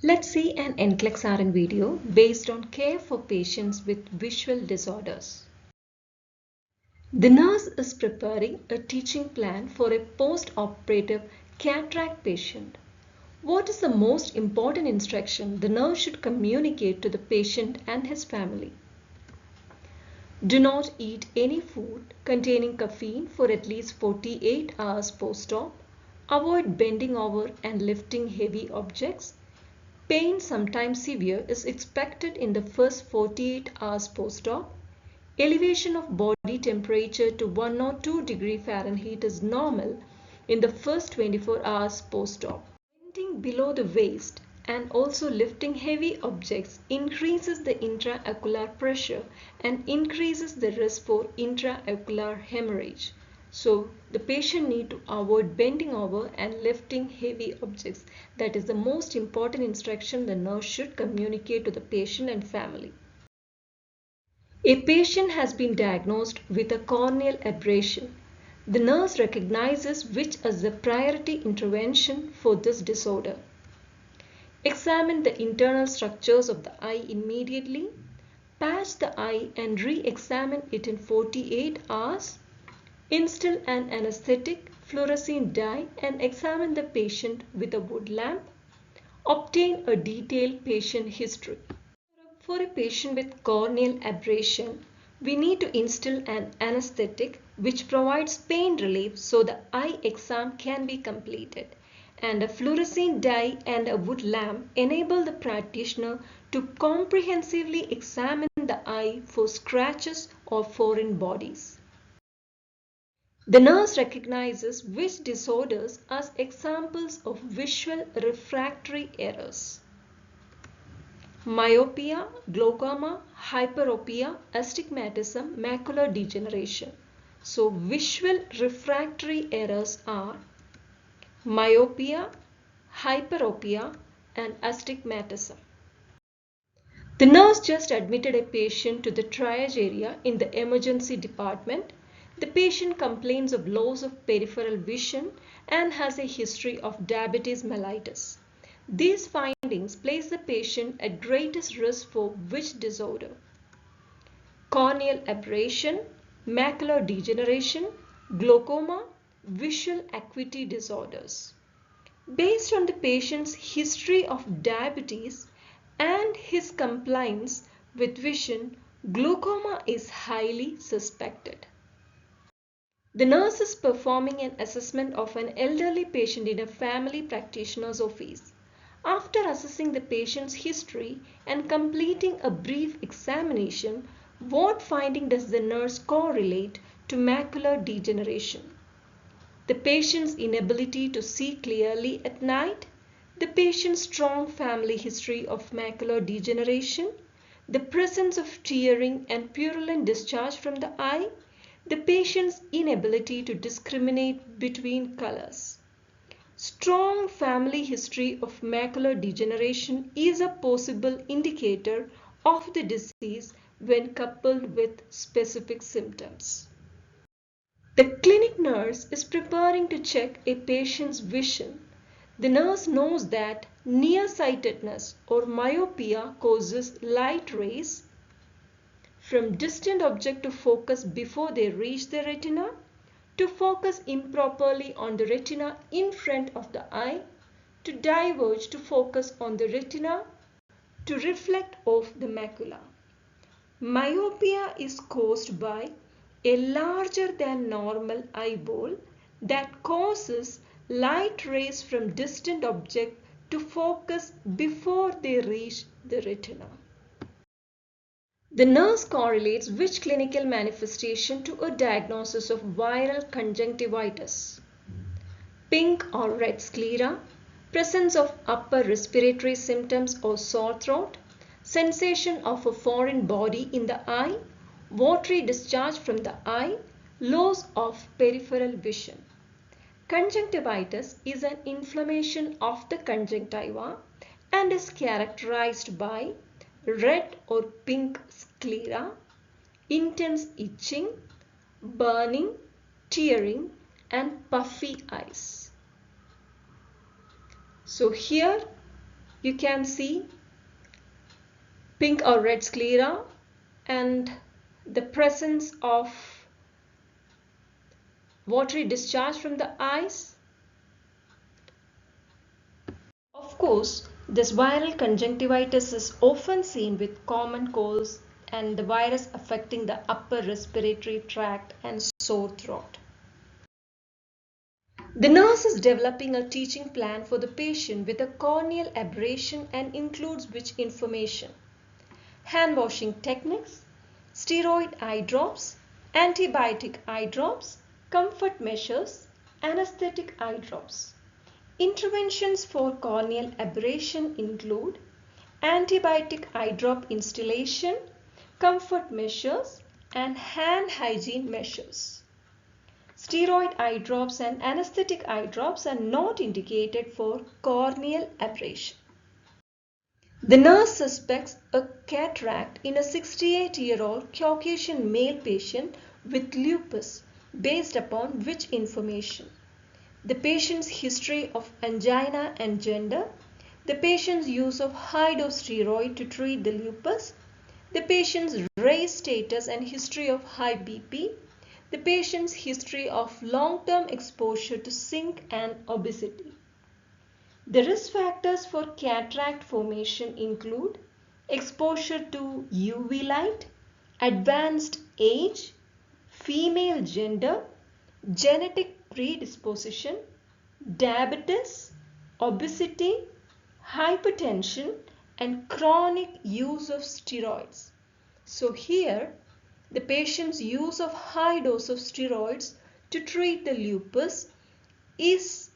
Let's see an NCLEX RN video based on care for patients with visual disorders. The nurse is preparing a teaching plan for a post-operative cataract patient. What is the most important instruction the nurse should communicate to the patient and his family? Do not eat any food containing caffeine for at least 48 hours post-op. Avoid bending over and lifting heavy objects. Pain, sometimes severe, is expected in the first 48 hours post-op. Elevation of body temperature to 1 or 2 degrees Fahrenheit is normal in the first 24 hours post-op. Bending below the waist and also lifting heavy objects increases the intraocular pressure and increases the risk for intraocular hemorrhage. So the patient need to avoid bending over and lifting heavy objects. That is the most important instruction the nurse should communicate to the patient and family. A patient has been diagnosed with a corneal aberration. The nurse recognizes which is the priority intervention for this disorder. Examine the internal structures of the eye immediately. Patch the eye and re-examine it in 48 hours. Instill an anesthetic, fluorescein dye and examine the patient with a wood lamp. Obtain a detailed patient history. For a patient with corneal aberration, we need to instill an anesthetic which provides pain relief so the eye exam can be completed. And a fluorescein dye and a wood lamp enable the practitioner to comprehensively examine the eye for scratches or foreign bodies. The nurse recognizes which disorders as examples of visual refractory errors. Myopia, glaucoma, hyperopia, astigmatism, macular degeneration. So visual refractory errors are myopia, hyperopia and astigmatism. The nurse just admitted a patient to the triage area in the emergency department. The patient complains of loss of peripheral vision and has a history of diabetes mellitus. These findings place the patient at greatest risk for which disorder? Corneal aberration, macular degeneration, glaucoma, visual acuity disorders. Based on the patient's history of diabetes and his compliance with vision, glaucoma is highly suspected. The nurse is performing an assessment of an elderly patient in a family practitioner's office. After assessing the patient's history and completing a brief examination, what finding does the nurse correlate to macular degeneration? The patient's inability to see clearly at night, the patient's strong family history of macular degeneration, the presence of tearing and purulent discharge from the eye, the patient's inability to discriminate between colors. Strong family history of macular degeneration is a possible indicator of the disease when coupled with specific symptoms. The clinic nurse is preparing to check a patient's vision. The nurse knows that nearsightedness or myopia causes light rays from distant object to focus before they reach the retina, to focus improperly on the retina in front of the eye, to diverge to focus on the retina, to reflect off the macula. Myopia is caused by a larger than normal eyeball that causes light rays from distant object to focus before they reach the retina. The nurse correlates which clinical manifestation to a diagnosis of viral conjunctivitis. Pink or red sclera, presence of upper respiratory symptoms or sore throat, sensation of a foreign body in the eye, watery discharge from the eye, loss of peripheral vision. Conjunctivitis is an inflammation of the conjunctiva and is characterized by red or pink sclera, intense itching, burning, tearing and puffy eyes. So here you can see pink or red sclera and the presence of watery discharge from the eyes. Of course, this viral conjunctivitis is often seen with common colds and the virus affecting the upper respiratory tract and sore throat. The nurse is developing a teaching plan for the patient with a corneal aberration and includes which information? Hand washing techniques, steroid eye drops, antibiotic eye drops, comfort measures, anesthetic eye drops. Interventions for corneal aberration include antibiotic eye drop instillation, comfort measures, and hand hygiene measures. Steroid eye drops and anesthetic eye drops are not indicated for corneal aberration. The nurse suspects a cataract in a 68-year-old Caucasian male patient with lupus based upon which information? The patient's history of angina and gender, the patient's use of high-dose steroid to treat the lupus, the patient's race status and history of high BP, the patient's history of long-term exposure to zinc and obesity. The risk factors for cataract formation include exposure to UV light, advanced age, female gender, genetic predisposition, diabetes, obesity, hypertension, and chronic use of steroids. So here, the patient's use of high dose of steroids to treat the lupus is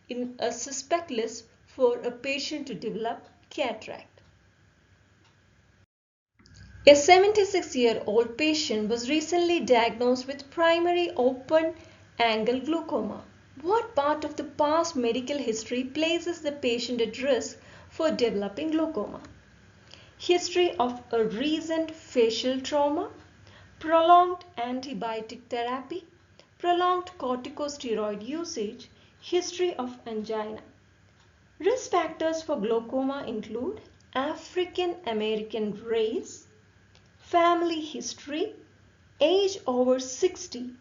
in a suspect list for a patient to develop cataract. A 76-year-old patient was recently diagnosed with primary open-angle glaucoma. What part of the past medical history places the patient at risk for developing glaucoma? History of a recent facial trauma, prolonged antibiotic therapy, prolonged corticosteroid usage, history of angina. Risk factors for glaucoma include African American race, family history, age over 60,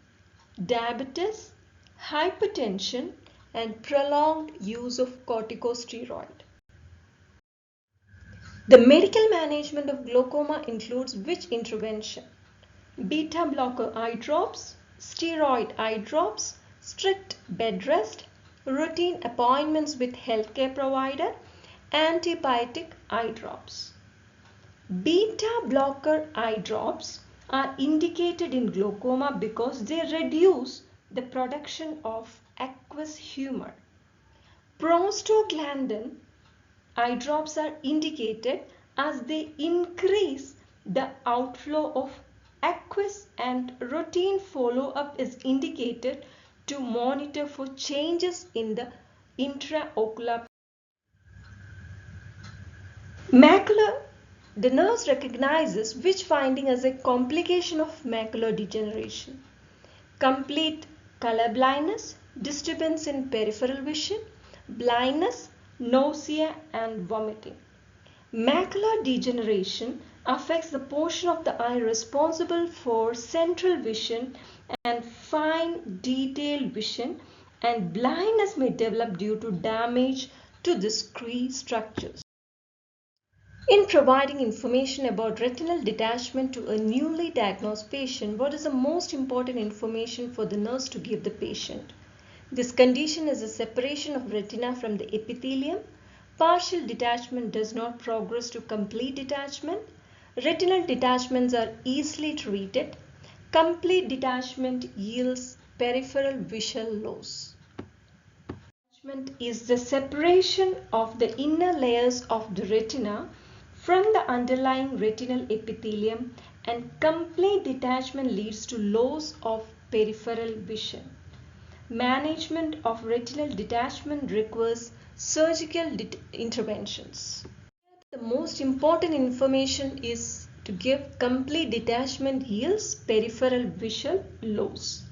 diabetes, hypertension, and prolonged use of corticosteroid. The medical management of glaucoma includes which intervention? Beta blocker eye drops, steroid eye drops, strict bed rest, routine appointments with healthcare provider, antibiotic eye drops. Beta blocker eye drops are indicated in glaucoma because they reduce the production of aqueous humor. Prostaglandin eye drops are indicated as they increase the outflow of aqueous, and routine follow-up is indicated to monitor for changes in the intraocular macula. The nurse recognizes which finding as a complication of macular degeneration? Complete color blindness, disturbance in peripheral vision, blindness, nausea and vomiting. Macular degeneration affects the portion of the eye responsible for central vision and fine detailed vision, and blindness may develop due to damage to these key structures. In providing information about retinal detachment to a newly diagnosed patient, what is the most important information for the nurse to give the patient? This condition is a separation of retina from the epithelium. Partial detachment does not progress to complete detachment. Retinal detachments are easily treated. Complete detachment yields peripheral visual loss. Detachment is the separation of the inner layers of the retina from the underlying retinal epithelium, and complete detachment leads to loss of peripheral vision. Management of retinal detachment requires surgical interventions. The most important information is to give complete detachment yields peripheral visual loss.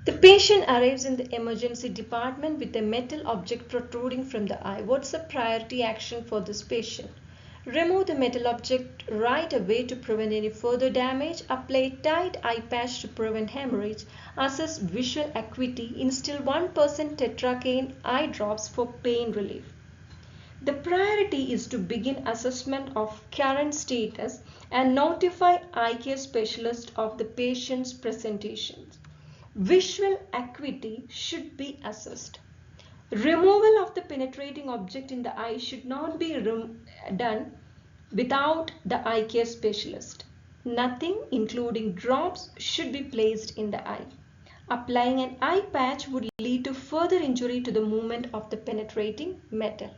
The patient arrives in the emergency department with a metal object protruding from the eye. What's the priority action for this patient? Remove the metal object right away to prevent any further damage. Apply tight eye patch to prevent hemorrhage. Assess visual acuity. Instill 1% tetracaine eye drops for pain relief. The priority is to begin assessment of current status and notify eye care specialist of the patient's presentations. Visual acuity should be assessed. Removal of the penetrating object in the eye should not be done without the eye care specialist. Nothing, including drops, should be placed in the eye. Applying an eye patch would lead to further injury to the movement of the penetrating metal.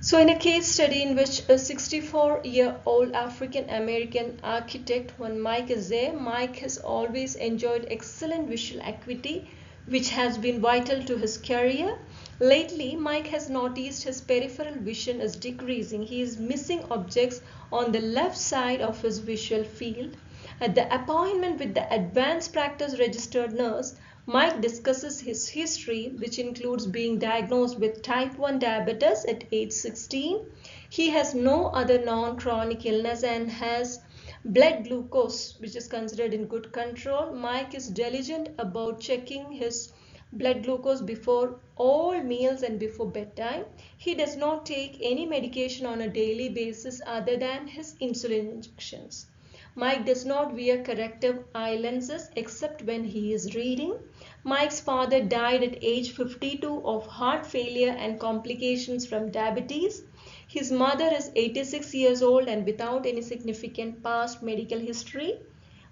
So in a case study in which a 64-year-old African-American architect, one Mike is there. Mike has always enjoyed excellent visual acuity, which has been vital to his career. Lately, Mike has noticed his peripheral vision is decreasing. He is missing objects on the left side of his visual field. At the appointment with the advanced practice registered nurse, Mike discusses his history, which includes being diagnosed with type 1 diabetes at age 16. He has no other non-chronic illness and has blood glucose, which is considered in good control. Mike is diligent about checking his blood glucose before all meals and before bedtime. He does not take any medication on a daily basis other than his insulin injections. Mike does not wear corrective eye lenses except when he is reading. Mike's father died at age 52 of heart failure and complications from diabetes. His mother is 86 years old and without any significant past medical history.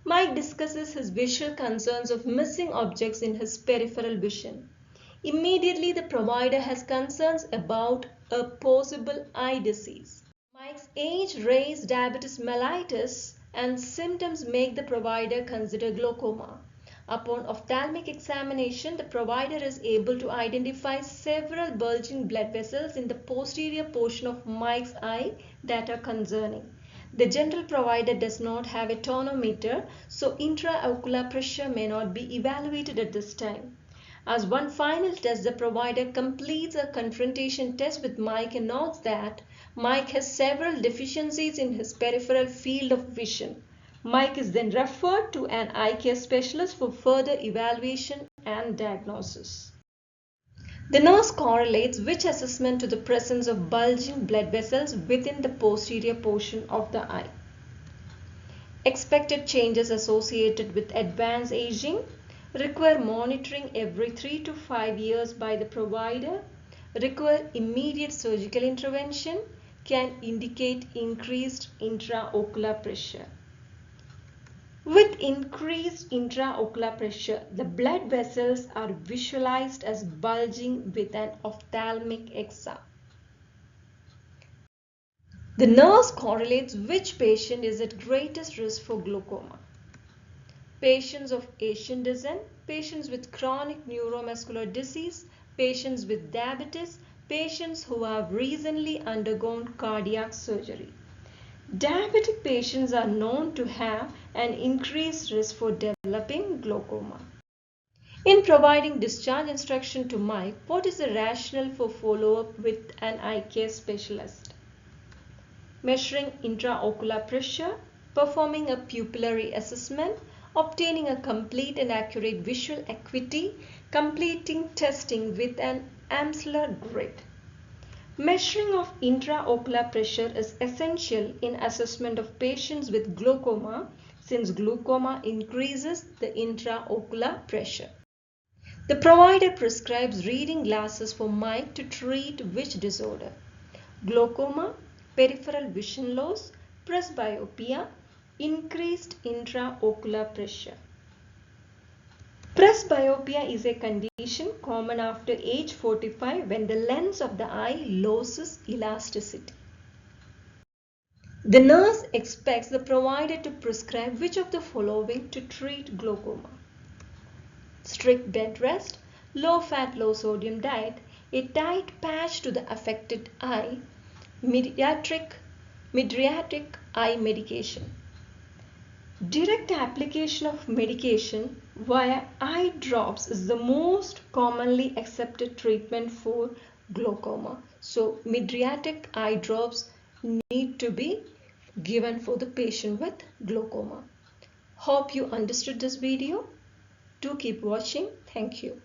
Mike discusses his visual concerns of missing objects in his peripheral vision. Immediately, the provider has concerns about a possible eye disease. Mike's age, race, diabetes mellitus, and symptoms make the provider consider glaucoma. Upon ophthalmic examination, the provider is able to identify several bulging blood vessels in the posterior portion of Mike's eye that are concerning. The general provider does not have a tonometer, so intraocular pressure may not be evaluated at this time. As one final test, the provider completes a confrontation test with Mike and notes that Mike has several deficiencies in his peripheral field of vision. Mike is then referred to an eye care specialist for further evaluation and diagnosis. The nurse correlates which assessment to the presence of bulging blood vessels within the posterior portion of the eye. Expected changes associated with advanced aging, require monitoring every 3 to 5 years by the provider, require immediate surgical intervention, can indicate increased intraocular pressure. With increased intraocular pressure, the blood vessels are visualized as bulging with an ophthalmic exam. The nurse correlates which patient is at greatest risk for glaucoma. Patients of Asian descent, patients with chronic neuromuscular disease, patients with diabetes, patients who have recently undergone cardiac surgery. Diabetic patients are known to have an increased risk for developing glaucoma. In providing discharge instruction to Mike, what is the rationale for follow-up with an eye care specialist? Measuring intraocular pressure, performing a pupillary assessment, obtaining a complete and accurate visual acuity, completing testing with an Amsler grid. Measuring of intraocular pressure is essential in assessment of patients with glaucoma since glaucoma increases the intraocular pressure. The provider prescribes reading glasses for Mike to treat which disorder? Glaucoma, peripheral vision loss, presbyopia, increased intraocular pressure. Presbyopia is a condition common after age 45 when the lens of the eye loses elasticity. The nurse expects the provider to prescribe which of the following to treat glaucoma? Strict bed rest, low-fat, low-sodium diet, a tight patch to the affected eye, mydriatic eye medication. Direct application of medication via eye drops is the most commonly accepted treatment for glaucoma. So mydriatic eye drops need to be given for the patient with glaucoma. Hope you understood this video. Do keep watching. Thank you.